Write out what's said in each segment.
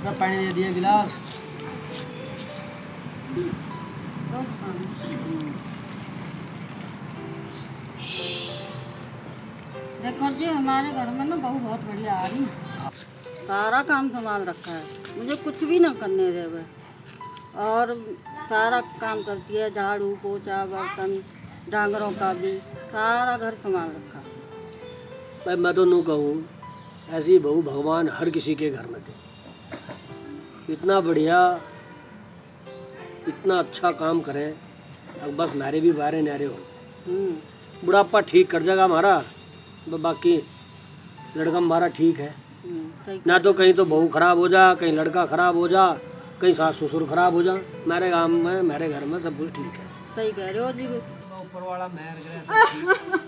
सब पानी दे दिए गिलास। देखो जी, हमारे घर में ना बहू बहुत बढ़िया आ रही, सारा काम संभाल रखा है, मुझे कुछ भी ना करने दे वे। और सारा काम करती है, झाड़ू पोछा बर्तन डांगरों का भी, सारा घर संभाल रखा है। भाई मैं तो नू कहूँ, ऐसी बहू भगवान हर किसी के घर में दे। इतना बढ़िया, इतना अच्छा काम करें, अब बस मेरे भी वारे नारे हो। बुढ़ापा ठीक कर जाएगा हमारा, बाकी लड़का हमारा ठीक है ना। तो कहीं तो बहू खराब हो जा, कहीं लड़का खराब हो जा, कहीं सास ससुर खराब हो जा। मेरे गांव में, मेरे घर में सब कुछ ठीक है। सही कह रहे हो जी। ऊपर वाला मेहर करे सब ठीक।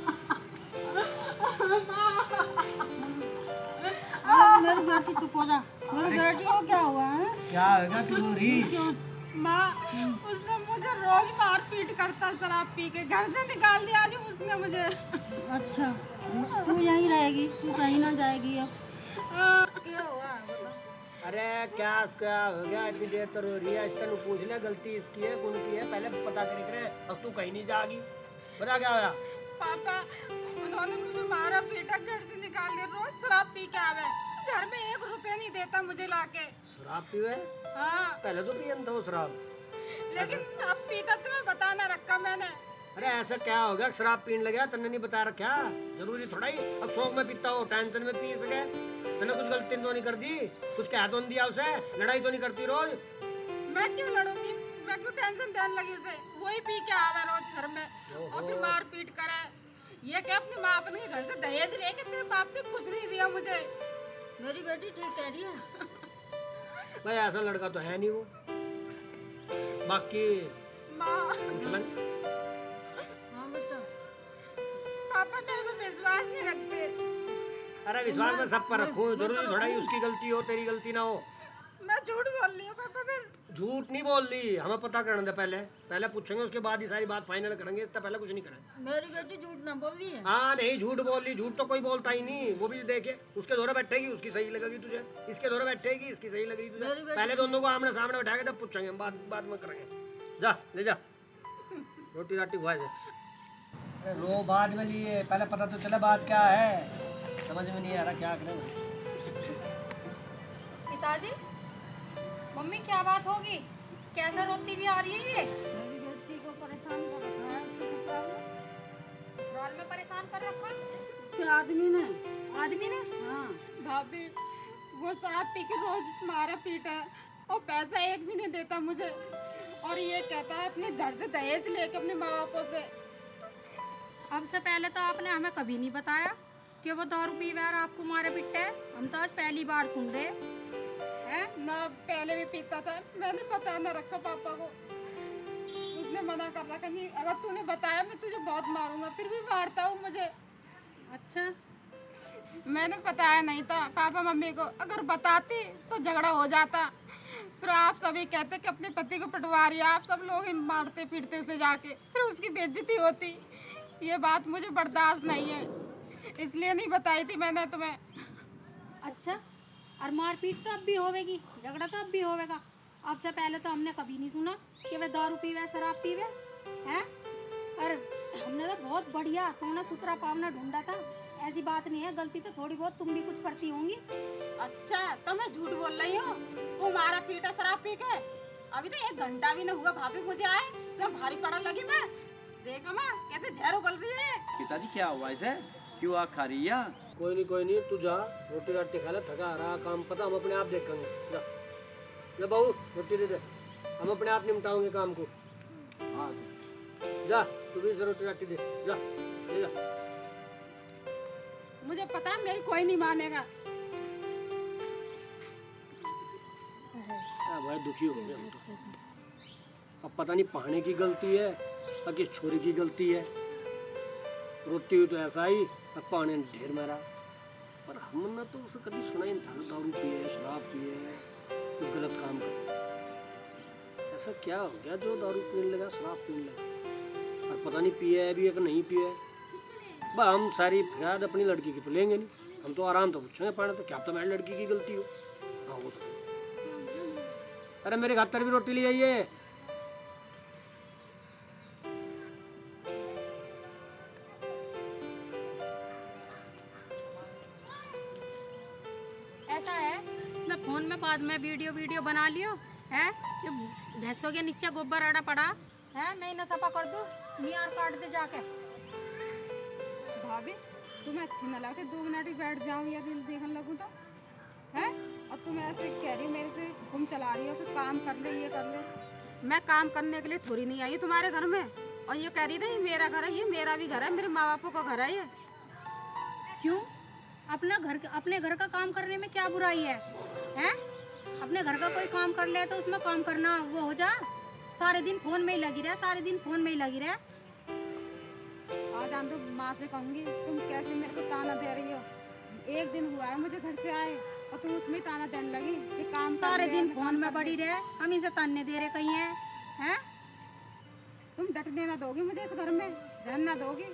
मेरी बेटी चुप हो जा। मेरी बेटी को क्या हुआ है? क्या होगा क्यों? माँ, उसने मुझे रोज मार पीट करता, शराब पी के घर से निकाल दिया आज उसने मुझे। अच्छा, तू यहीं रहेगी, तू कहीं ना जाएगी अब? क्या हुआ बताओ। अरे क्या हो गया? इतनी देर तो रो रही है, इससे पूछ ले गलती इसकी है कौन की है, पहले पता करे। अब तू कहीं नहीं जाएगी, बता क्या होया? पापा, उन्होंने मुझे मारा पीटा, घर से निकाल दिया, रोज शराब पी के आवे, घर में 1 रुपया नहीं देता मुझे लाके। शराब पीवे? हाँ, पहले तो पियन था वो शराब, लेकिन अब पीता तुम्हें बता ना रखा मैंने। अरे ऐसा क्या हो गया? शराब पीने लगा तन्ने नहीं बता रखा? जरूरी थोड़ा ही अब शौक में पीता हो, टेंशन में पी सके। तन्ने कुछ गलती तो नहीं कर दी, कुछ कह तो नहीं दिया उसे, लड़ाई तो नहीं करती रोज? मैं क्यों लड़ूंगी, मैं क्यों टेंशन देने लगी उसे? वही पी के आवे रोज घर में और फिर मार पीट करे। ये क्या अपनी माँ अपने घर से दहेज लेके, तेरे बाप ने कुछ नहीं दिया मुझे। मेरी बेटी ठीक कह रही है। भाई ऐसा लड़का तो है नहीं वो। बाकी माँ, हम चलेंगे। हाँ बेटा। पापा मेरे पे विश्वास नहीं रखते। अरे विश्वास में सब पर रखो, जरूरी थोड़ा ही उसकी गलती हो तेरी गलती ना हो। मैं झूठ बोल रही हूँ पापा, फिर झूठ नहीं बोल दी, हमें पता करने दे। पहले पूछेंगे, उसके बाद ही सारी बात फाइनल करेंगे, इससे पहले कुछ नहीं करेंगे। मेरी बेटी झूठ ना बोल रही है। हाँ नहीं झूठ बोल रही, झूठ तो कोई बोलता ही नहीं। वो भी देखे, उसके दौरे बैठेगी उसकी सही लगेगी तुझे, इसके दौरे बैठेगी इसकी सही लगेगी तुझे। पहले दोनों को आमने सामने बैठा के तब पूछेंगे, हम बाद में करेंगे। जा ले जा रोटी राटी खुआ से। अरे रो बाद में लिए, पहले पता तो चले बात क्या है। समझ में नहीं आ रहा क्या करें। पिताजी, मम्मी क्या बात होगी? कैसे रोती भी आ रही है ये? मेरी बेटी को परेशान कर रखा है उसके ससुराल में। ससुराल में परेशान कर रखा? उसके आदमी ने। आदमी ने? हाँ। भाभी, वो शराब पी के रोज मारा पीटा है और पैसा एक भी नहीं देता मुझे, और ये कहता है अपने घर से दहेज लेके अपने माँ बापों से। अब से पहले तो आपने हमें कभी नहीं बताया कि वो दारू पी और आपको मारे पिटते है। हम तो आज पहली बार सुन रहे हैं। ना पहले भी पीता था, मैंने बता ना रखा पापा को। उसने मना कर रखा, नहीं अगर तूने बताया मैं तुझे बहुत मारूंगा, फिर भी मारता हूँ मुझे। अच्छा, मैंने बताया नहीं था पापा मम्मी को, अगर बताती तो झगड़ा हो जाता। फिर आप सभी कहते कि अपने पति को पटवा रही है, आप सब लोग ही मारते पीटते उसे जाके, फिर उसकी बेइज्जती होती। ये बात मुझे बर्दाश्त नहीं है, इसलिए नहीं बताई थी मैंने तुम्हें। अच्छा, और मारपीट तो अब भी होवेगी, झगड़ा तो अब भी होवेगा। अब से पहले तो हमने कभी नहीं सुना कि वे दारू पीवे शराब पीवे हैं। और हमने तो बहुत बढ़िया सोना सुथरा पावना ढूंढा था। ऐसी बात नहीं है, गलती तो थोड़ी बहुत तुम भी कुछ करती होंगी। अच्छा, तो मैं झूठ बोल रही हूँ? वो मारा पीटा शराब पी के, अभी तो 1 घंटा भी नहीं हुआ भाभी मुझे आए, तो भारी पड़ा लगी मैं। देखा माँ कैसे जहर उगल रही है। पिताजी क्या हुआ इसे? क्यों आग खा रही है? कोई नहीं, तू जा रोटी राटी खा ले, थका रहा काम पता, हम अपने आप देखेंगे। जा ले बहू रोटी दे दे, हम अपने आप निपटाओगे काम को। हाँ जा तू भी रोटी राटी दे, जा ले जा। मुझे पता है मेरी कोई नहीं मानेगा। भाई दुखी हो गए हम तो। अब पता नहीं पहाने की गलती है या किस छोरी की गलती है। रोटी हुई तो ऐसा ही, अब पहाने ने ढेर मारा। पर हमने तो उसे कभी सुना ही नहीं था दारू पिए शराब पिए कुछ गलत काम करे। ऐसा क्या हो गया जो दारू पीने लगा शराब पीने लगा? और पता नहीं पिए है भी या नहीं पिए है। हम सारी फरियाद अपनी लड़की की तो लेंगे नहीं, हम तो आराम तो पूछेंगे पाने तो क्या तो मेरी लड़की की गलती हो। हाँ हो सकता अरे मेरे खातर भी रोटी ले आइए। ऐसा है इसमें फोन में बाद में वीडियो बना लियो है। ये भैंसों के नीचे गोबर आड़ा पड़ा है, मैं इन्हें सफा कर दूँ, नियार काट दे जाके। भाभी तुम्हें अच्छी ना लगती 2 मिनट भी बैठ जाऊँ या दिल देखने लगूँ तो है। और तुम ऐसे कह रही हो मेरे से हुक्म चला रही हो कि काम कर ले ये कर ले। मैं काम करने के लिए थोड़ी नहीं आई तुम्हारे घर में। और ये कह रही थी मेरा घर है, ये मेरा भी घर है, मेरे माँ बापों का घर है ये। क्यों? अपने घर का काम करने में क्या बुराई है? हैं? अपने घर का कोई काम कर ले तो उसमें काम करना वो हो जा। सारे दिन फोन में ही लगी रहे, सारे दिन फोन में ही लगी रहे। आज आन तो माँ से कहूँगी तुम कैसे मेरे को ताना दे रही हो। एक दिन हुआ है मुझे घर से आए और तुम उसमें ही ताना देने लगी कि काम कर सारे ले, दिन काम फोन में कर पड़ी ले। रहे, हम इसे ताने दे रहे कहीं है? हैं? तुम डटने ना दोगी मुझे इस घर में, रहने ना दोगी।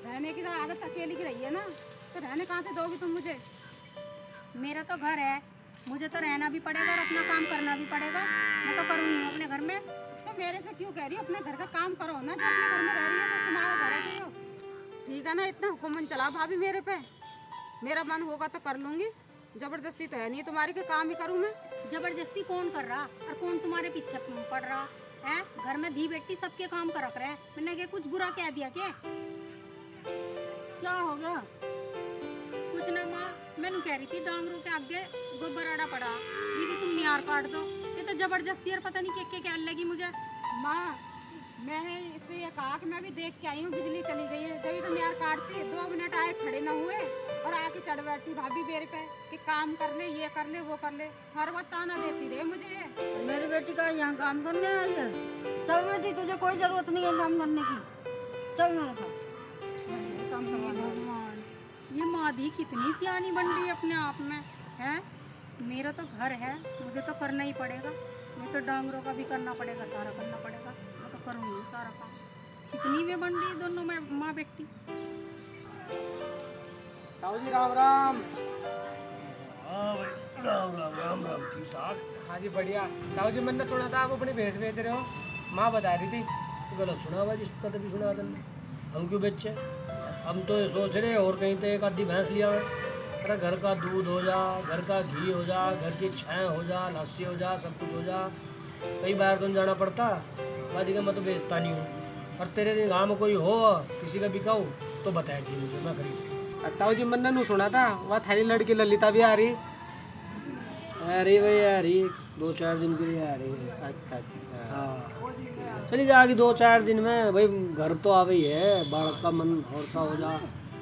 रहने की तो आदत अकेली की रही है ना, तो रहने कहाँ से दोगी तुम मुझे? मेरा तो घर है, मुझे तो रहना भी पड़ेगा और अपना काम करना भी पड़ेगा। मैं तो करूँगी अपने घर में। तो मेरे से क्यों कह रही हो? अपने घर का काम करो ना, जो अपने घर में रह रही हो तो तुम्हारा घर है तो। ठीक है ना, इतना हुक्म चला भाभी मेरे पे। मेरा मन होगा तो कर लूँगी, जबरदस्ती तो है नहीं तुम्हारी के काम ही करूँ मैं। जबरदस्ती कौन कर रहा और कौन तुम्हारे पीछे पड़ रहा है? घर में धी बेटी सबके काम कर रख रहे हैं। मैंने क्या कुछ बुरा कह दिया क्या? क्या हो गया? कुछ ना माँ, मैंने कह रही थी डांगरों के आगे गोबर आड़ा पड़ा, दीदी तुम नियार काट दो। ये तो जबरदस्ती और पता नहीं क्या लगी मुझे। माँ मैंने इससे ये कहा कि मैं भी देख के आई हूँ, बिजली चली गई है, जब तो यार काटती 2 मिनट आए खड़े ना हुए और आके चढ़ बैठी भाभी मेरे पे कि काम कर ले, ये कर ले, वो कर ले। हर वक्त ताना देती रहे मुझे। मेरी बेटी का यहाँ काम करने आई है। चल बेटी, तुझे कोई जरूरत नहीं है काम करने की, चल मेरे साथ काम करवाना। भगवान, ये माधी कितनी सियानी बन रही है अपने आप में है। मेरा तो घर है, मुझे तो करना ही पड़ेगा। नहीं तो डांगरों का भी करना पड़ेगा, सारा करना पड़ेगा। मैं तो करूँगी सारा काम। कितनी वे बन रही है दोनों में माँ बेटी। ताऊ जी राम राम। हाँ भाई, राम राम राम राम, ठीक ठाक। हाँ जी बढ़िया। ताऊ जी मैंने सुना था आप अपनी भैंस बेच रहे हो, माँ बता रही थी। तो गलत सुना भाई, जिसका तभी सुना था। हम क्यों बेचे? हम तो ये सोच रहे और कहीं तो एक आधी भैंस लिया है। अरे घर का दूध हो जा, घर का घी हो जा, घर की छाय हो जा, लस्सी हो जा, सब कुछ हो जा। कई बार तो जाना पड़ता, बाकी मैं तो बेचता नहीं हूँ। और तेरे निगाह में कोई हो किसी का बिकाऊ तो बताया थी मुझे, मैं खरीद। और ताऊ जी मैंने नू सुना था वह थारी लड़की ललिता भी आ रही। अरे भाई आ रही, 2-4 दिन के लिए आ रही है। अच्छा अच्छा। हाँ चली जाएगी 2-4 दिन में। भाई घर तो आ गई है, बालक का मन और सा हो जा,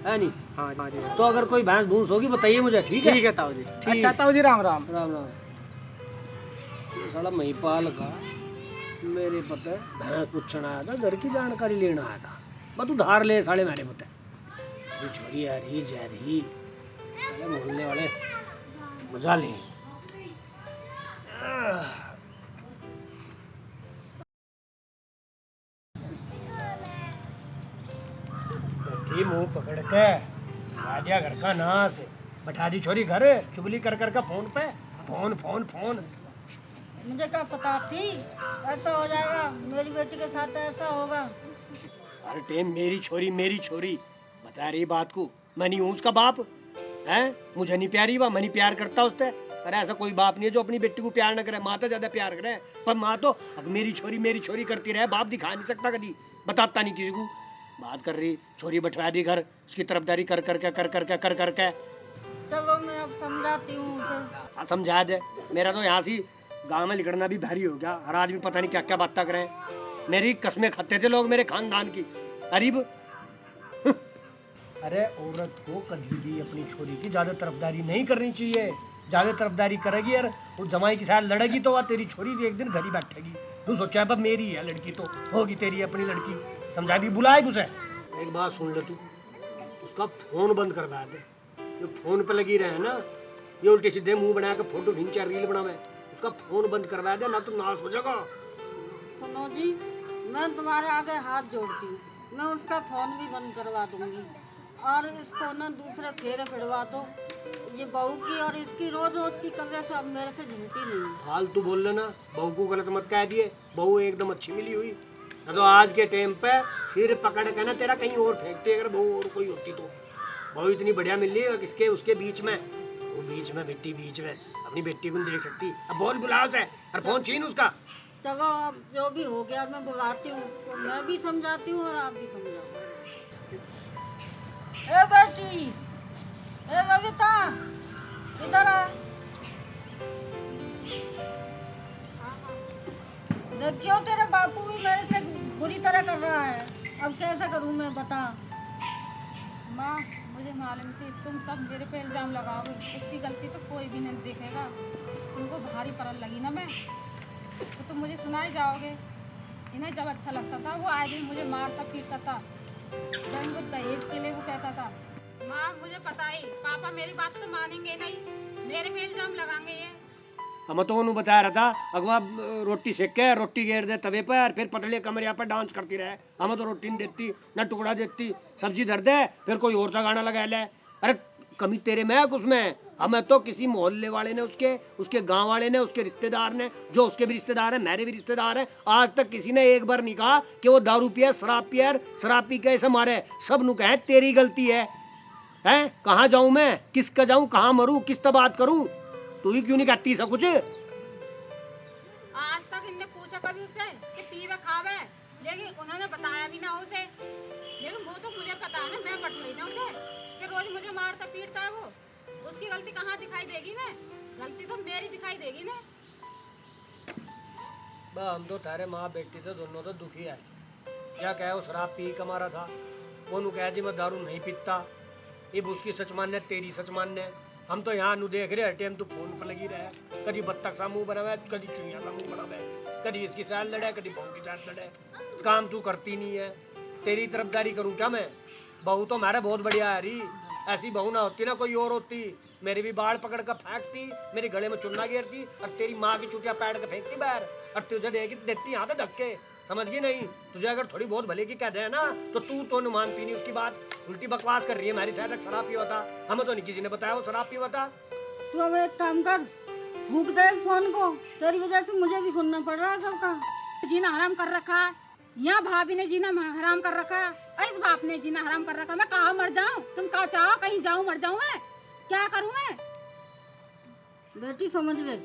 है नहीं? हाँ हाँ जी। तो अगर कोई भैंस भूस होगी बताइए मुझे, ठीक है? ठीक है ताऊ जी। ठीक। अच्छा ताऊ जी राम राम। राम राम। ये साला महिपाल का मेरे पता भैंस पूछना आया था, घर की जानकारी लेना आया था। बस उधार ले साले मेरे पता। अरे छोरी आ रही जा रही, साले मोहल्ले वाले मजा लें। बैठी मुंह पकड़ के आ दिया घर का नाश, बैठा दी छोरी घर, चुगली कर कर के फोन पे, फोन फोन फोन। मुझे क्या पता थी ऐसा हो जाएगा, मेरी बेटी के साथ ऐसा होगा। अरे टेम मेरी छोरी बता रही बात को। मैं नहीं हूँ उसका बाप, है? मुझे नहीं प्यारी वह, मैं नहीं प्यार करता उससे। अरे ऐसा कोई बाप नहीं है जो अपनी बेटी को प्यार न करे। माँ तो ज्यादा प्यार करे, पर माँ तो मेरी छोरी करती रहे, बाप दिखा नहीं सकता कभी, बताता नहीं किसी को। बात कर रही छोरी बैठवा दी घर, उसकी तरफदारी कर करके। चलो मैं अब समझाती हूँ उसे। हाँ समझा दे। मेरा तो यहाँ से गाँव में निकलना भी भारी हो गया। हर आदमी पता नहीं क्या क्या बातें करें। मेरी कस्में खाते थे लोग मेरे खानदान की। अरीब अरे औरत को कभी भी अपनी छोरी की ज्यादा तरफदारी नहीं करनी चाहिए। ज्यादा तरफदारी करेगी यार, वो जमाई के साथ लड़ेगी तो वह तेरी छोरी भी एक दिन घर ही बैठेगी। तू सोचा है मेरी है लड़की तो होगी तेरी अपनी लड़की। समझा दी, बुलाए उसे। एक बात सुन ले तू, उसका फोन बंद करवा दे। जो फोन पे लगी रहे ना, ये उल्टे सीधे मुंह बना के फोटो खींचा रील बनावे, उसका फोन बंद करवा दे, ना तो नाश हो जाएगा। सुनो जी, मैं तुम्हारे आगे हाथ जोड़ती हूँ, मैं उसका फोन भी बंद करवा दूंगी और इसको ना दूसरे फेरे फिरवा दो। ये बहू की और इसकी रोज रोज की कवरे से अब मेरे से झिलती नहीं है। फालतू बोल लेना, बहू को गलत मत कह दिए। बहू एकदम अच्छी मिली हुई। ना तो आज के टाइम पे सिर पकड़ के ना तेरा कहीं और फेंकते अगर बहू और कोई होती तो। बहू इतनी बढ़िया मिल रही है किसके उसके बीच में, वो बीच में बेटी बीच में अपनी बेटी को नहीं देख सकती। अब बहुत बुलावट है और फोन छीन उसका। चलो अब जो भी हो गया मैं बुलाती हूँ उसको, मैं भी समझाती हूँ और आप भी समझाओ। ए बेटी, ए ललिता, इधर आ। देखियो तेरे बापू भी मेरे से बुरी तरह कर रहा है, अब कैसा करूँ मैं बता। माँ मुझे मालूम थी तुम सब मेरे पे इल्ज़ाम लगाओगे, उसकी गलती तो कोई भी नहीं देखेगा। तुमको भारी पड़न लगी ना मैं, तो तुम मुझे सुनाए जाओगे। इन्हें जब अच्छा लगता था वो आए दिन मुझे मारता पीटता था, जब इनको दहेज के लिए वो कहता था। माँ मुझे पता है पापा मेरी बात तो मानेंगे नहीं, मेरे पे इल्ज़ाम लगाएंगे ये। हम तो उन्होंने बताया रहा था अगवा रोटी सेक के रोटी घेर दे तवे पर, फिर पतले कमरे पर डांस करती रहे। हम तो रोटी नहीं देती ना टुकड़ा देती, सब्जी धर दे फिर कोई और सा गाना लगा ले। अरे कमी तेरे में है कुछ में। हमें तो किसी मोहल्ले वाले ने उसके गांव वाले ने, उसके रिश्तेदार ने, जो उसके भी रिश्तेदार हैं मेरे भी रिश्तेदार हैं, आज तक किसी ने एक बार नहीं कहा कि वो दारू पिया शराब पिया शराब पी के ऐसे मारे। सब नु कहे तेरी गलती है। हैं कहाँ जाऊं मैं, किसका जाऊं, कहाँ मरूं, किस तरह बात करूं? तू ही क्यों नहीं कहती सब कुछ? आज तक इनने पूछा कभी उससे कि पीवे खावे, लेकिन उन्होंने बताया भी ना उसे। लेकिन वो तो मुझे पता है ना, मैं पट रही ना उसे कि रोज मुझे मारता पीटता है वो। उसकी गलती कहाँ दिखाई देगी ना? गलती तो मेरी दिखाई देगी ना। हम तो तारे माँ बेटी थे दोनों तो दुखी है। क्या कहे वो शराब पी के मारा था, वो नु कहे जी मैं दारू नहीं पीता। ये उसकी सच मानने तेरी सच मानने। हम तो यहाँ नु देख रहे टाइम तू फोन पर लगी रहे, कभी बत्तख सा मुंह बनावे, कभी चुनिया सा मुंह बनावे, कभी इसकी साथ लड़े, कभी बहू की साथ लड़े। काम तू करती नहीं है, तेरी तरफदारी करूँ क्या मैं? बहू तो हमारा बहुत बढ़िया है रही, ऐसी बहू ना होती ना कोई और होती। मेरी भी बाल पकड़ कर फेंकती, मेरे गले में चुन्ना गिरती और तेरी माँ की चुटिया पैर के फेंकती बाहर, और तुझे देती यहाँ पे धक्के। समझ गई नहीं? तुझे अगर थोड़ी बहुत भले की कह दे ना तो तू तो नहीं मानती नहीं उसकी बात, उल्टी बकवास कर रही है। हमारी शायद शराब पिया था, हमें तो नहीं किसी ने बताया वो शराब पिया था। तू अब एक काम कर, फूक दे इस फोन को, तेरी वजह से मुझे भी सुनना पड़ रहा है सबका। जीना हराम कर रखा है, यहाँ भाभी ने जीना हराम कर रखा है, इस बाप ने जीना हराम कर रखा है। मैं कहाँ मर जाऊँ? तुम कहाँ चाहो कहीं जाऊँ मर जाऊँ मैं? क्या करूँ मैं? बेटी समझ ले,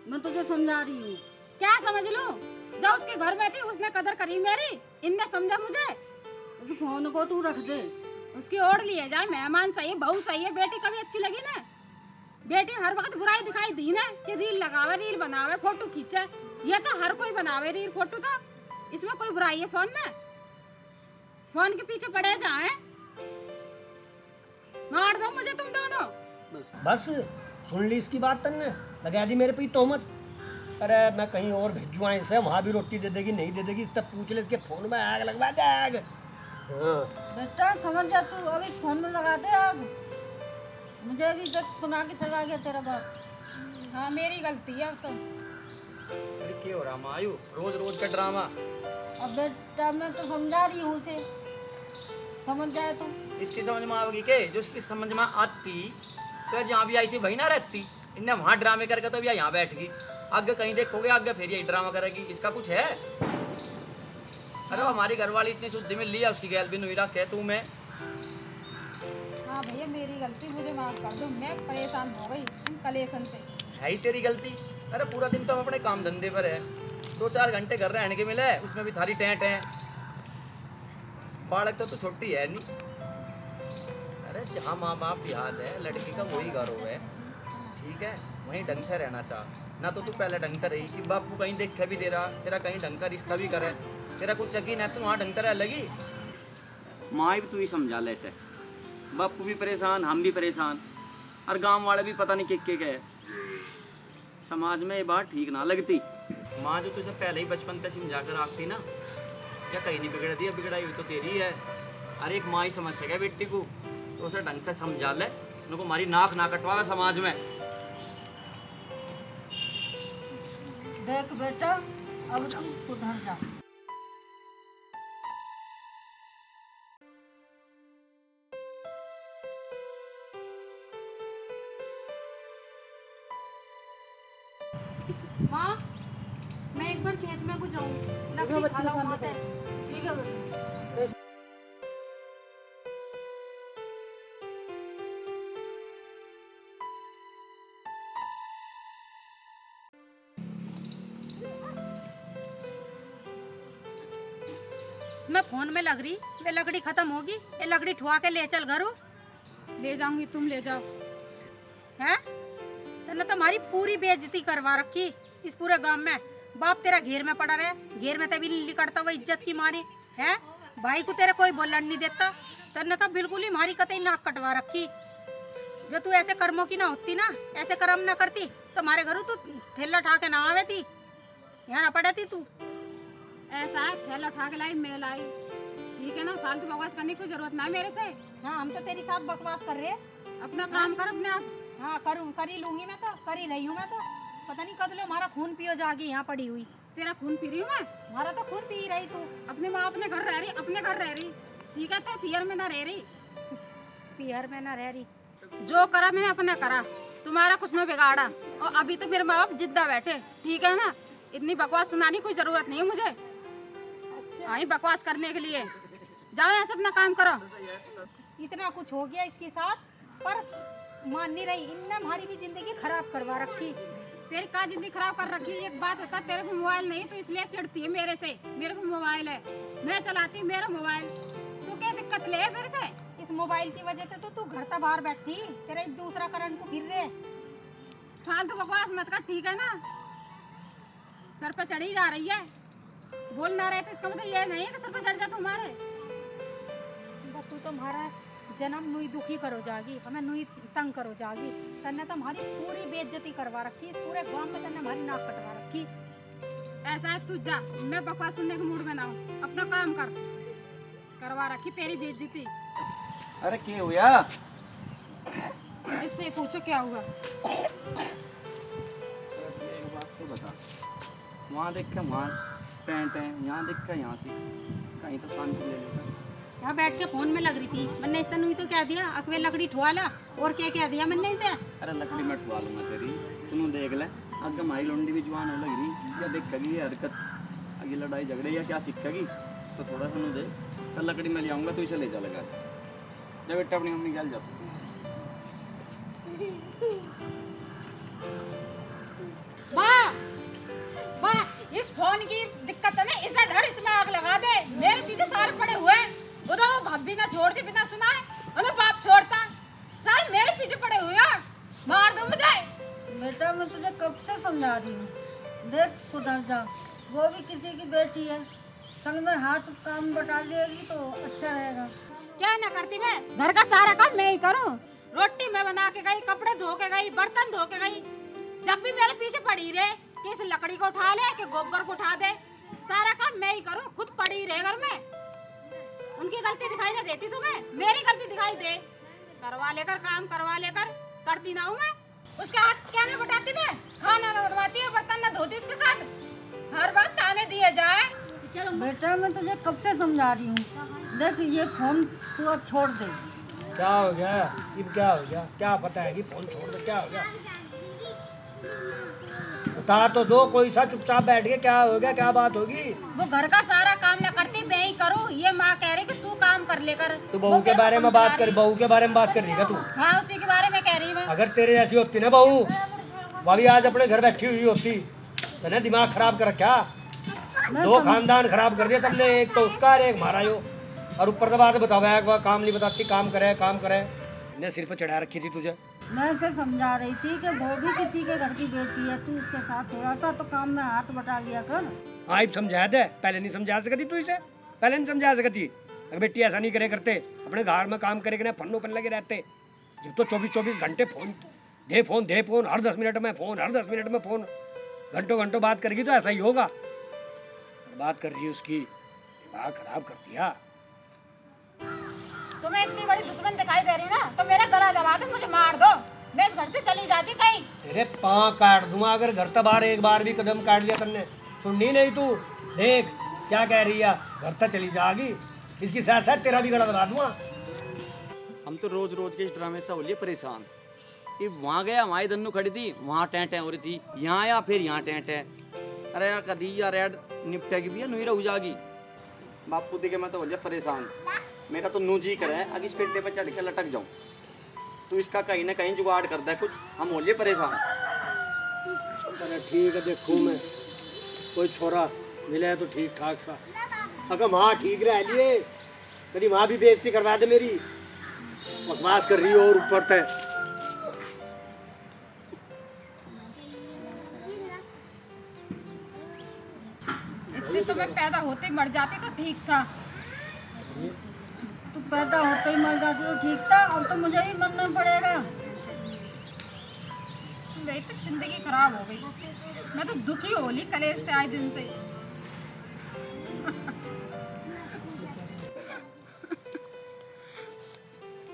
मैं तुझे समझा रही हूँ। क्या समझ लूँ? जब उसके घर में थी उसने कदर करी मेरी, इनने समझा मुझे। उस फोन को तू रख दे। उसकी ओढ़ लिए जाए, मेहमान सही है, बहू सही है, बेटी कभी अच्छी लगी ना? बेटी हर वक्त बुराई दिखाई दी ना कि रील लगावे, रील बनावे, फोटो खींचे। ये तो हर कोई बनावे रील फोटो, तो इसमें कोई बुराई है? फोन में, फोन के पीछे पड़े जाए, मार दो मुझे तुम दोनों। बस सुन ली इसकी बात, तन्ने लगा दी मेरे पे तोहमत। अरे मैं कहीं और भेजूँ इसे, वहाँ भी रोटी दे देगी नहीं दे देगी, इस तक पूछ ले इसके फोन में आग लगवा दे आग। हाँ। बेटा समझ जा तू, अभी फोन में लगा दे अब। मुझे भी जब सुना के चला गया तेरा बाप। हाँ मेरी गलती है अब तो। अरे क्या हो रहा मायू, रोज रोज का ड्रामा। अब बेटा मैं तो समझा रही हूँ उसे, समझ जाए तू। इसकी समझ में आवेगी के? जो इसकी समझ में आती तो जहाँ भी आई थी वही ना रहती। इन्हें वहाँ ड्रामे करके तो भैया यहाँ बैठ गई। आगे कहीं देखोगे आगे फिर यही ड्रामा करेगी। इसका कुछ है? अरे वो हमारी घरवाली इतनी शुद्धि में लिया, उसकी गैल भी नहीं रखे तू मैं। हाँ भैया मेरी गलती, मुझे माफ कर दो, मैं परेशान हो गई इन कलेशन से। है ही तेरी गलती। अरे पूरा दिन तो हम अपने काम धंधे पर है, 2-4 घंटे घर रहने के मिले, उसमें भी थारी टेंट है। बालक तो तू छोटी है नहीं। अरे जहाँ माँ बाप भी हाल है, लड़की का वही घर हो है, ठीक है? वहीं ढंग से रहना चाह ना। तो तू पहले ढंग से रही कि बापू कहीं देख भी दे रहा, तेरा कहीं ढंग का रिश्ता भी करे, तेरा कुछ यकीन है तो वहाँ ढंग से लगी। माँ भी तू ही समझा ले से, बापू भी परेशान, हम भी परेशान, और गांव वाले भी पता नहीं के गए। समाज में ये बात ठीक ना लगती। माँ जो तुझे पहले ही बचपन से समझा कर आती ना, क्या कहीं नहीं बिगड़ दी, बिगड़ाई हुई तो तेरी है। अरे एक माँ ही समझ सके बेटी को, तो उसे ढंग से समझा ले, उनको हमारी नाक ना कटवावे समाज में। देख बेटा अब तू सुधर जा। माँ मैं एक बार खेत में को जाऊँ, लकड़ी खा लाऊं वहाँ से। ठीक है बेटा। मैं फोन में लग रही, वे लकड़ी खत्म होगी, ये लकड़ी ठुआ के ले चल घरों। ले जाऊंगी, तुम ले जाओ। हैं? तने तुम्हारी पूरी बेइज्जती करवा रखी इस पूरे गांव में। बाप तेरा घेर में पड़ा रहे, घेर में तभी नहीं करता वो इज्जत की मारी है। भाई को तेरे कोई बोलन नहीं देता। तने तो बिल्कुल ही मारी कतई नाक कटवा रखी। जो तू ऐसे कर्मों की ना होती ना, ऐसे कर्म ना करती तो हमारे घरों तू थैला उठा के ना आवे थी, यहाँ ना पड़े थी तू। ऐसा है, थैला उठा के लाई, मैं लाई, ठीक है ना। फालतू बकवास करने की कोई जरूरत ना है मेरे से। हाँ हम तो तेरी साथ बकवास कर रहे हैं। अपना काम कर अपने आप। हाँ करूँ, कर ही लूंगी मैं तो, कर ही रही हूँ मैं तो। पता नहीं कद लो हमारा खून पियो जागी यहाँ पड़ी हुई। तेरा खून पी रही हूँ मैं? हमारा तो खून पी रही तू। अपने माँ अपने घर रह रही, अपने घर रह रही, ठीक है। तेरे पियर में ना रह रही, पियर में ना रह रही। जो करा मैंने अपने करा, तुम्हारा कुछ ना बिगाड़ा। और अभी तो मेरे माँ बाप जिद्दा बैठे, ठीक है ना। इतनी बकवास सुनाने की कोई जरूरत नहीं है मुझे। आई बकवास करने के लिए जाओ, ऐसे अपना काम करो। इतना कुछ हो गया इसके साथ, पर मान नहीं रही। इनने हमारी भी जिंदगी खराब करवा रखी। तेरी का जिंदगी खराब कर रखी। एक बात बता, तेरे को मोबाइल नहीं तो इसलिए चिढ़ती है मेरे से। मेरे को मोबाइल है, मैं चलाती हूँ मेरा मोबाइल। तू क्या दिक्कत ले मेरे से? इस मोबाइल की वजह से तो तू घर तक बाहर बैठी, तेरा एक दूसरा करंट को फिर रहे। फालतू बकवास मत कर, ठीक है ना। सर पे चढ़ी जा रही है, बोल ना रहे तो इसका मतलब ये नहीं है कि सर पे चढ़ जा तुम्हारे। तू तो हमारा जन्म नुई दुखी करो जागी, हमें नुई तंग करो जागी। तन्ने तो हमारी पूरी बेइज्जती करवा रखी, इस पूरे गांव में तन्ने हमारी नाक कटवा रखी। ऐसा है, तू जा, मैं बकवास सुनने के मूड में ना हूँ। अपना काम कर, करवा रखी तेरी बेइज्जती। अरे क्या हुआ? इससे पूछो क्या हुआ। एक बात तो बता, वहाँ देख के वहाँ पैंट है, यहाँ देख के यहाँ से कहीं तो शांति ले लेता। यहाँ बैठ के फोन में लग रही थी, मैंने इस नुई तो क्या दिया, अकवे लकड़ी ठुआ ला, और क्या क्या दिया मैंने इसे। अरे लकड़ी मैं ठुआ लूँगा तेरी, तुम देख ले। अगर हमारी लौंडी भी जवान हो लग रही, या देखेगी ये हरकत, आगे लड़ाई झगड़े या क्या सीखेगी, तो थोड़ा सा दे। चल लकड़ी मैं ले आऊँगा, तो इसे ले जा लगा जब बेटा अपनी मम्मी गल जाती। इस फोन की दिक्कत है ना, इसे धर, इसमें आग लगा दे। मेरे पीछे सारे पड़े हुए हैं, उधर वो भाभी ना छोड़ती बिना सुनाए, उन्हें बाप छोड़ता, सारे मेरे पीछे पड़े हुए हैं। मार दो मुझे। बेटा मैं तुझे कब से समझा रही हूँ, देख सुधर जा। वो भी किसी की बेटी है, संग में हाथ काम बटा लेगी तो अच्छा रहेगा। क्या ना करती मैं? घर का सारा काम मैं ही करूं। रोटी मैं बना के गई, कपड़े धो के गई, बर्तन धो के गई। जब भी मेरे पीछे पड़ी रहे कि इस लकड़ी को उठा ले, कि गोबर को उठा दे, सारा काम मैं ही करूं। खुद पड़ी रहे घर में। उनकी गलती दिखाई ना देती तुम्हें, मेरी गलती दिखाई दे। करवा लेकर काम करवा लेकर करती ना हूँ मैं। उसके हाथ क्या ना बटाती मैं, खाना ना बनवाती है, बर्तन ना धोती उसके साथ। हर बात ताने दिए जाए। चलो बेटा मैं तुझे कब से समझा रही हूँ, देख ये फोन तू अब छोड़ दे। क्या हो गया? अब क्या हो गया? क्या पता है कि फोन छोड़ दे, क्या हो गया? बता तो दो, कोई सा चुपचाप बैठ के क्या हो गया, क्या बात होगी? वो घर का सारा काम ना करती, मैं ही करूँ। ये माँ कह रही कि तू काम कर लेकर। तू बहू के बारे में बात कर, बहू के बारे में बात कर रही है तू? हाँ उसी के बारे में कह रही मैं। अगर तेरे जैसी होती ना बहू, वो भी आज अपने घर बैठी हुई होती। मैंने दिमाग खराब कर रखा, दो खानदान खराब कर दिया तुमने, एक तो उसका और एक हमारा यो। और ऊपर से बात बतावा, काम नहीं बताती, काम करे काम करे। ने सिर पे चढ़ा रखी थी तुझे। मैं उसे समझा रही थी कि वो भी किसी के घर की बेटी है, तू उसके साथ थोड़ा सा तो काम में हाथ बटा लिया कर। हाँ समझा दे, पहले नहीं समझा सकती तू इसे, पहले नहीं समझा सकती। अगर बेटी ऐसा नहीं करे करते, अपने घर में काम करे ना फन्नों पर लगे रहते। जब तो 24-24 घंटे फोन दे, फोन दे, फोन हर 10 मिनट में फोन, हर 10 मिनट में फोन, घंटों घंटों बात करेगी तो ऐसा ही होगा। बात कर रही है उसकी, दिमाग खराब कर दिया। तुम्हें इतनी बड़ी दुश्मन दिखाई दे रही ना, तो मेरा गला दबा दो, मुझे मार दो, मैं इस घर से चली जाती कहीं। तेरे पाँव काट दूंगा अगर घर तक बाहर एक बार भी कदम काट लिया तुमने। सुननी नहीं तू, देख क्या कह रही है, घर तक चली जाएगी, इसकी साथ साथ तेरा भी गला दबा दूंगा। हम तो रोज रोज के इस ड्रामे से हो लिए परेशान। कि वहाँ गया, वहाँ धन्नू खड़ी थी, वहाँ टेंट हो रही थी, यहाँ आया फिर यहाँ टेंट है। अरे यार कदी यार रेड निपटेगी भी नुई रह जाएगी। बापू देखे मैं तो हो जाए परेशान, मेरा तो नू जी करे अगर इस पेटे पर चढ़ के लटक जाऊँ। तो इसका कहीं ना कहीं जुगाड़ कर दे कुछ, हम हो जाए परेशान। अरे ठीक है, देखूँ मैं कोई छोरा मिले तो ठीक ठाक सा। अगर वहाँ ठीक रह लिए मेरी माँ भी बेइज्जती करवा दे मेरी, बकवास कर रही हो और ऊपर तय। इससे तो मैं पैदा होते ही मर जाती तो ठीक था। तू पैदा होते ही मर जाती तो ठीक था, अब तो मुझे ही मरना पड़ेगा। मेरी तो जिंदगी खराब हो गई। मैं तो दुखी हो ली कलेश से आए दिन से।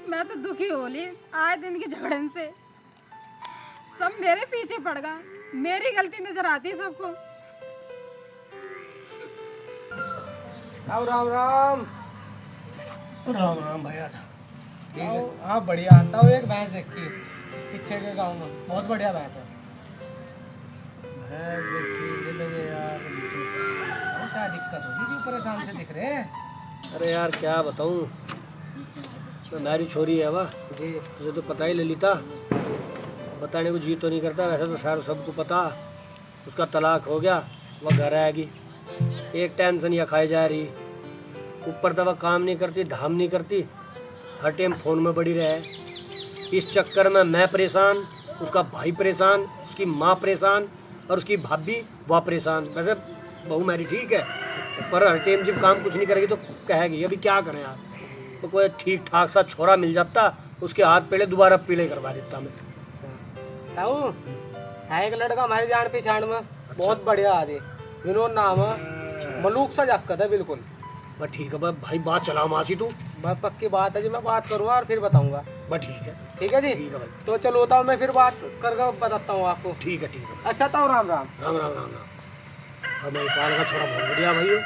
मैं तो दुखी हो ली आए दिन के झगड़न से। सब मेरे पीछे पड़ गए, मेरी गलती नजर आती सबको। राम राम। राम राम भैया। ठीक है, हाँ बढ़िया। आता हूँ एक भैंस देखी पीछे के गाँव में, बहुत बढ़िया भैंस है। भैंस देखी ले लोगे यार? और क्या दिक्कत होगी, क्यों परेशान से दिख रहे हैं? अरे यार क्या बताऊँ, तो मेरी छोरी है वाह जी, तुझे तो पता ही ललिता, बताने को जी तो नहीं करता। वैसे तो सारा सबको पता, उसका तलाक हो गया, वह घर आएगी, एक टेंशन या खाई जा रही, ऊपर दवा काम नहीं करती, धाम नहीं करती, हर टाइम फोन में पड़ी रहे। इस चक्कर में मैं परेशान, उसका भाई परेशान, उसकी माँ परेशान और उसकी भाभी वह परेशान। वैसे बहू मेरी ठीक है, पर हर टाइम जब काम कुछ नहीं करेगी तो कहेगी अभी क्या करें यार। तो कोई ठीक ठाक सा छोरा मिल जाता, उसके हाथ पीले दोबारा पीले करवा देता मैं। ताऊ है एक लड़का हमारी जान पहचान में, बहुत बढ़िया आदमी, विनोद नाम है, मलूक सा जाकत है बिल्कुल। बस ठीक है भाई, बात चलाओ मासी तू। बस पक्की बात है जी, मैं बात करूँगा और फिर बताऊंगा। बस ठीक है। ठीक है जी, ठीक है भाई। तो चलो होता हूँ मैं, फिर बात करके बताता हूँ आपको। ठीक है ठीक है। अच्छा ताऊ राम राम। राम राम राम राम। अब मैं पाल का छोरा बहुत बढ़िया भाई हो,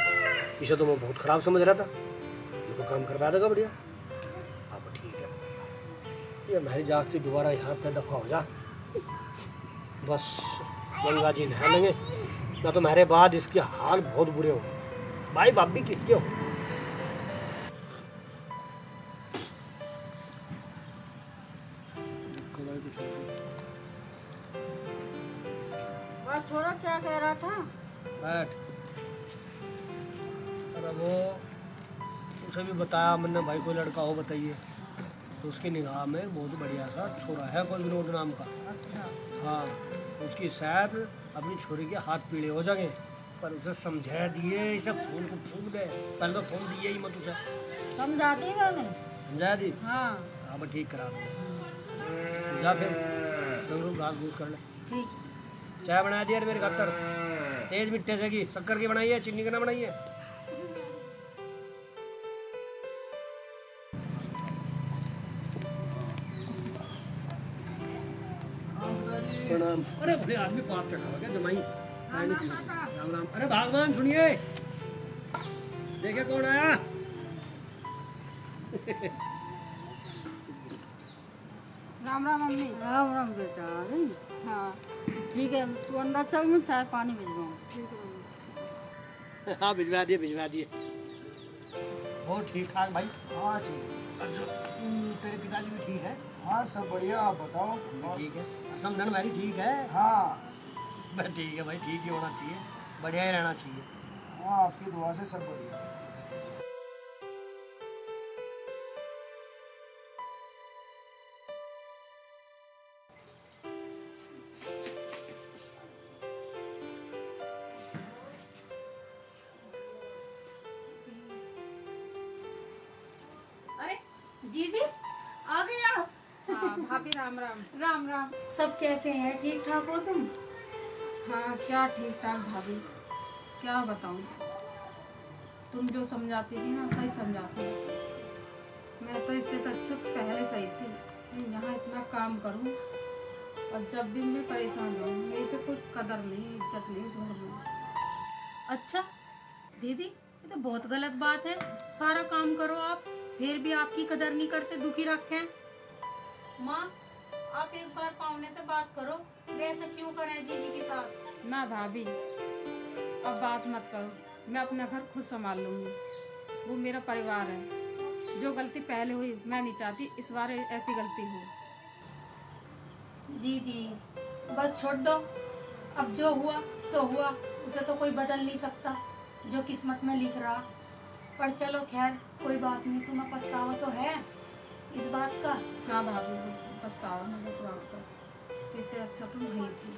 इसे तो मैं बहुत खराब समझ रहा था, ये तो काम करवा देगा बढ़िया। अब ठीक है, ये मेरी जागती दोबारा यहाँ पे दफा हो जा, बस गंगा जी नहा लेंगे, ना तो मेरे बाद इसके हाल बहुत बुरे हो। भाई बाप भी किसके हो। वह छोरा क्या कह रहा था? बैठ। अरे वो उसे भी बताया मैंने, भाई कोई लड़का हो बताइए, तो उसकी निगाह में बहुत बढ़िया सा छोरा है कोई विनोद नाम का। अच्छा। हाँ, उसकी शायद अपनी छोरी के हाथ पीले हो जाएंगे, पर उसे समझा दिए, इसे फोन को फूक दे। पहले तो फोन दिए ही मत उसे। समझा दी मैंने। समझा दी? हाँ अब ठीक करा दो। जा फिर तुम घास घूस कर ले। ठीक। चाय बना दिया मेरे खातर, तेज मिट्टे से की, शक्कर की बनाई है, चीनी की ना बनाई है। प्रणाम। अरे भले आदमी पाप चढ़ावा क्या जमाई। राम राम। अरे भगवान सुनिए, देखे कौन आया। राम राम मम्मी। राम राम बेटा। अरे हाँ ठीक है, तू अंदर चल, मैं चाय पानी भिजवाऊँ। हाँ भिजवा दिए भिजवा दिए। हो ठीक ठाक भाई। हाँ ठीक। तेरे पिताजी भी ठीक है? हाँ सब बढ़िया, आप बताओ। ठीक है, समझन मेरी ठीक है। हाँ बस ठीक है भाई, ठीक ही होना चाहिए, बढ़िया ही रहना चाहिए। हाँ, आपकी दुआ से सब बढ़िया। अरे जीजी आ गए आप। हाँ भाभी राम राम। राम राम। सब कैसे हैं, ठीक ठाक हो तुम? हाँ क्या ठीक ठाक भाभी, क्या बताऊँ। तुम जो समझाती थी ना सही समझाती थी। मैं तो इससे तो अच्छा पहले सही थी। मैं यहाँ इतना काम करूँ और जब भी मैं परेशान रहूँ, मेरी तो कोई कदर नहीं, इज्जत नहीं उस घर में। अच्छा दीदी, ये तो बहुत गलत बात है। सारा काम करो आप, फिर भी आपकी कदर नहीं करते, दुखी रखे। माँ आप एक बार पाहुने से बात करो, वे ऐसा क्यों करें जीजी के साथ? ना भाभी, अब बात मत करो, मैं अपना घर खुद संभाल लूंगी। वो मेरा परिवार है। जो गलती पहले हुई मैं नहीं चाहती इस बार ऐसी गलती हो। जी बस छोड़ दो, अब जो हुआ सो हुआ, उसे तो कोई बदल नहीं सकता, जो किस्मत में लिख रहा। पर चलो खैर कोई बात नहीं, तुम्हें पछतावा तो है इस बात का? हाँ भाभी, पछतावा मैं इस बात का, तो इससे अच्छा तुम नहीं थी।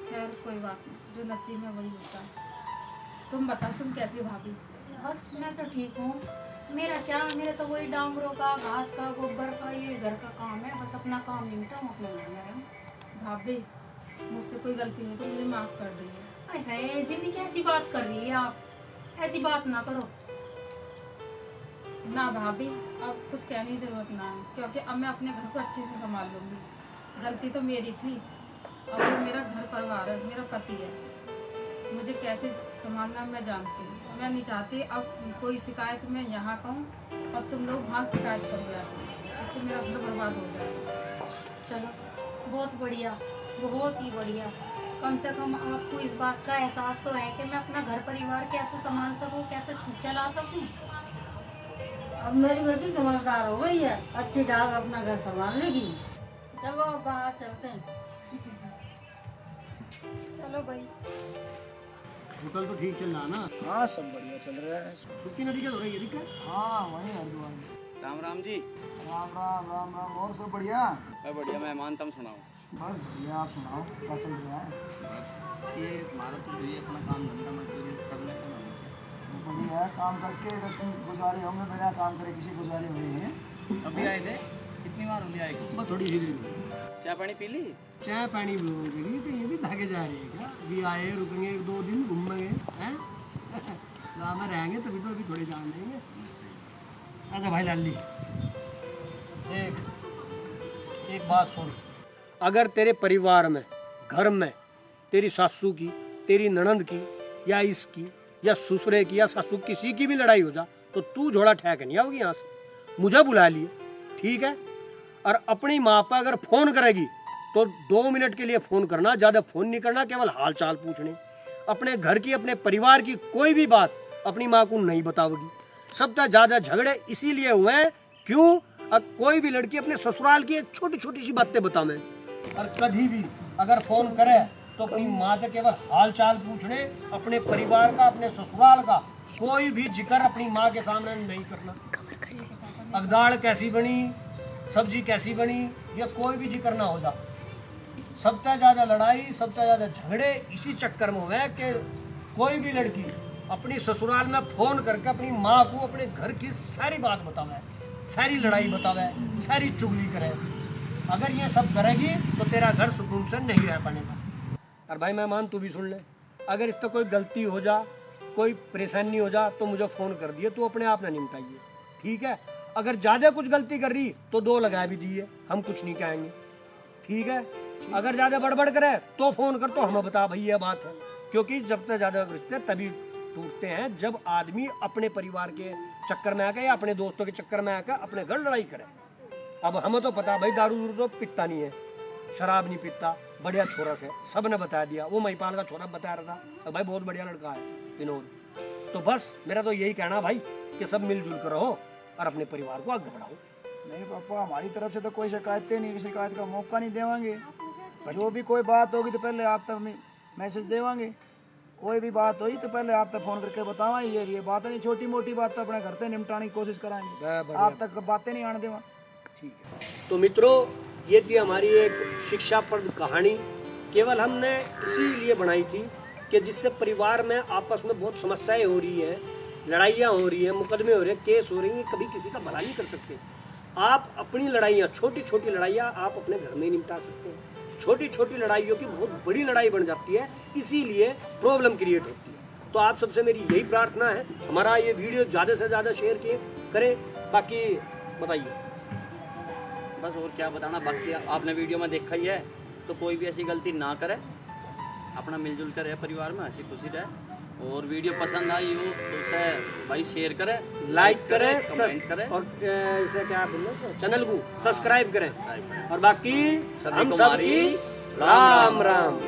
खैर कोई बात नहीं, जो नसीब में वही होता है। तुम बताओ तुम कैसी हो भाभी? बस मैं तो ठीक हूँ। मेरा क्या, मेरे तो वही डांगरों का, घास का, गोबर का, ये घर का काम है। बस अपना काम निपटा हूँ, अपने घर में रहूं। भाभी मुझसे कोई गलती हुई तो मुझे माफ़ कर दीजिए। अरे है जीजी, कैसी बात कर रही है आप? ऐसी बात ना करो। ना भाभी, अब कुछ कहने की ज़रूरत ना है, क्योंकि अब मैं अपने घर को अच्छे से संभाल लूँगी। गलती तो मेरी थी, अब वो मेरा घर परिवार है, मेरा पति है, मुझे कैसे संभालना मैं जानती हूँ। मैं नहीं चाहती अब कोई शिकायत मैं यहाँ कहूँ और तुम लोग वहाँ शिकायत कर जाए, इससे मेरा घर बर्बाद हो जाए। चलो बहुत बढ़िया, बहुत ही बढ़िया। कम से कम आपको इस बात का एहसास तो है कि मैं अपना घर परिवार कैसे संभाल सकूं, कैसे चला सकूं। अब मेरी बेटी समझदार हो गई है, अच्छी ढाल अपना घर संभाल लेगी। चलो अब बाहर चलते हैं। चलो भाई। होटल तो ठीक चल रहा ना? हाँ सब बढ़िया चल रहा है। सुक्की नदी का हो रही है दिक्कत? हाँ वही हरिद्वार में। राम राम जी। राम राम राम राम। और सब बढ़िया? मैं बढ़िया मेहमान, तुम सुनाओ। बस बढ़िया, आप सुनाओ क्या चल रहा है? ये हमारा तो ये अपना काम धंधा मजदूरी कर लेते हैं। बढ़िया है, काम करके इधर कहीं गुजारे होंगे, बिना काम करे किसी गुजारे हुए हैं। अभी आए थे, कितनी बार हो गया आए? बस थोड़ी सी देर। चाय पानी पी ली? चाय पानी भी हो गई तो ये भी भागे जा रही है क्या? अभी आए, रुकेंगे 1-2 दिन, घूमेंगे हैं। गाँव में रहेंगे तभी तो अभी थोड़ी जान देंगे। अच्छा भाई लाली, एक बात सुन। अगर तेरे परिवार में, घर में तेरी सासू की, तेरी ननंद की, या इसकी, या ससुरे की, या सासू किसी की भी लड़ाई हो जा, तो तू झोला ठहक नहीं आओगी यहाँ से। मुझे बुला लिए, ठीक है? और अपनी माँ पर अगर फोन करेगी तो 2 मिनट के लिए फोन करना, ज्यादा फोन नहीं करना, केवल हाल चाल पूछने। अपने घर की, अपने परिवार की कोई भी बात अपनी माँ को नहीं बताओगी। सबसे ज्यादा झगड़े इसीलिए हुए हैं, क्यों? कोई भी लड़की अपने ससुराल की एक छोटी छोटी सी बातें बतावे, और कभी भी अगर फोन करे तो अपनी माँ से केवल हाल चाल पूछने। अपने परिवार का, अपने ससुराल का कोई भी जिक्र अपनी माँ के सामने नहीं करना। अगदाड़ कैसी बनी, सब्जी कैसी बनी, ये कोई भी जिक्र ना हो जा। सबसे ज्यादा लड़ाई, सबसे ज्यादा झगड़े इसी चक्कर में हुए कि कोई भी लड़की अपनी ससुराल में फोन करके अपनी माँ को अपने घर की सारी बात बतावे, सारी लड़ाई बतावे, सारी चुगली करे। अगर ये सब करेगी तो तेरा घर सुकून से नहीं रह पाएगा। और भाई मेहमान तू भी सुन ले, अगर इससे कोई गलती हो जा, कोई परेशानी हो जा, तो मुझे फ़ोन कर दिए, तू अपने आप ना निपटाइए, ठीक है? अगर ज़्यादा कुछ गलती कर रही तो 2 लगा भी दिए, हम कुछ नहीं कहेंगे, ठीक है? अगर ज़्यादा बड़बड़ करे तो फ़ोन कर, तो हमें बता भाई ये बात है। क्योंकि जब तक ज़्यादा रिश्ते तभी टूटते हैं जब आदमी अपने परिवार के चक्कर में आकर या अपने दोस्तों के चक्कर में आकर अपने घर लड़ाई करे। अब हमें तो पता भाई दारू तो पीता नहीं है, शराब नहीं पीता, बढ़िया छोरा से सब ने बता दिया। वो महिपाल का छोरा बता रहा था, तो भाई बहुत बढ़िया लड़का है विनोद। तो बस मेरा तो यही कहना भाई कि सब मिलजुल कर रहो और अपने परिवार को आगे बढ़ाओ। नहीं पापा, हमारी तरफ से तो कोई शिकायतें नहीं, शिकायत का मौका नहीं देवांगे। जो भी कोई बात होगी तो पहले आप तक मैसेज देवांगे। कोई भी बात हुई तो पहले आप तक फोन करके बतावा। ये बात नहीं, छोटी मोटी बात तो अपने घर से निपटाने की कोशिश कराएंगे, आप तक बातें नहीं आने देवा। ठीक है, तो मित्रों ये थी हमारी एक शिक्षाप्रद कहानी। केवल हमने इसीलिए बनाई थी कि जिससे परिवार में आपस में बहुत समस्याएं हो रही है, लड़ाइयाँ हो रही है, मुकदमे हो रहे हैं, केस हो रही हैं, कभी किसी का भला नहीं कर सकते। आप अपनी लड़ाइयाँ, छोटी छोटी लड़ाइयाँ आप अपने घर में ही निपटा सकते हैं। छोटी छोटी लड़ाइयों की बहुत बड़ी लड़ाई बन जाती है, इसीलिए प्रॉब्लम क्रिएट होती है। तो आप सबसे मेरी यही प्रार्थना है, हमारा ये वीडियो ज़्यादा से ज़्यादा शेयर करें। बाकी बताइए। बस और क्या बताना, बाकी आपने वीडियो में देखा ही है, तो कोई भी ऐसी गलती ना करे, अपना मिलजुल कर रहे परिवार में, हंसी खुशी रहे। और वीडियो पसंद आई हो तो उसे भाई शेयर करें, लाइक करें, कमेंट करें और इसे क्या बोलना, चैनल को सब्सक्राइब करें। और बाकी सभी हम को सबकी हमारी राम राम।